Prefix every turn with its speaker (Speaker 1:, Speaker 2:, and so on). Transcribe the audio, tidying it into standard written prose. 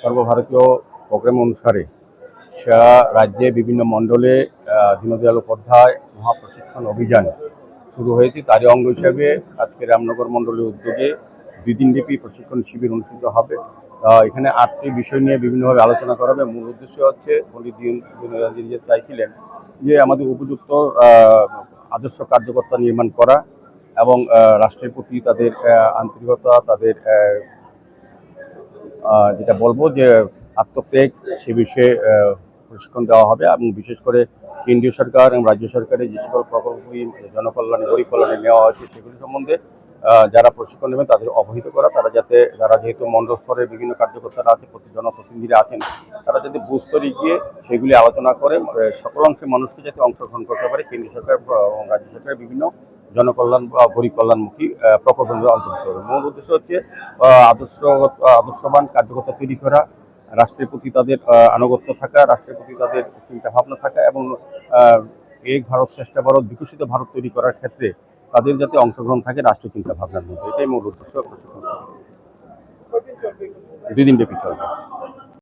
Speaker 1: সর্বভারতীয় প্রোগ্রাম অনুসারে রাজ্যে বিভিন্ন মণ্ডলে দীনদয়াল উপাধ্যায় মহাপ্রশিক্ষণ অভিযান শুরু হয়েছে। তারই অঙ্গ হিসাবে আজকে রামনগর মণ্ডলের উদ্যোগে 2 দিনব্যাপী প্রশিক্ষণ শিবির অনুষ্ঠিত হবে। এখানে 8টি বিষয় নিয়ে বিভিন্নভাবে আলোচনা করা হবে। মূল উদ্দেশ্য হচ্ছে পণ্ডিত দীনদয়াল যে চাইছিলেন যে আমাদের উপযুক্ত আদর্শ কার্যকর্তা নির্মাণ করা এবং রাষ্ট্রের প্রতি তাদের আন্তরিকতা, তাদের যেটা বলবো যে আত্মত্যাগ, সে বিষয়ে প্রশিক্ষণ দেওয়া হবে। এবং বিশেষ করে কেন্দ্রীয় সরকার এবং রাজ্য সরকারের যে সকল প্রকল্পগুলি জনকল্যাণে গরিব কল্যাণে নেওয়া হয়েছে সেগুলি সম্বন্ধে যারা প্রশিক্ষণ নেবেন তাদের অবহিত করা। তারা যেহেতু মণ্ডল স্তরের বিভিন্ন কার্যকর্তারা আছে, জনপ্রতিনিধিরা আছেন, তারা যাতে বুথ স্তরে গিয়ে সেগুলি আলোচনা করে সকল অংশের মানুষকে যাতে অংশগ্রহণ করতে পারে। কেন্দ্রীয় সরকার এবং রাজ্য সরকারের বিভিন্ন জনকল্যাণ বা গরিব কল্যাণমুখী প্রকল্পগুলো অন্তর্ভুক্ত হবে। মূল উদ্দেশ্য হচ্ছে আদর্শবান কার্যকর্তা তৈরি করা, রাষ্ট্রের প্রতি তাদের আনুগত্য থাকা, রাষ্ট্রের প্রতি তাদের চিন্তা ভাবনা থাকা এবং এক ভারত শ্রেষ্ঠ ভারত, বিকশিত ভারত তৈরি করার ক্ষেত্রে তাদের যাতে অংশগ্রহণ থাকে রাষ্ট্রীয় চিন্তা ভাবনার মধ্যে। এটাই মূল উদ্দেশ্য প্রশিক্ষণ। 2 দিন ব্যাপী চলবে।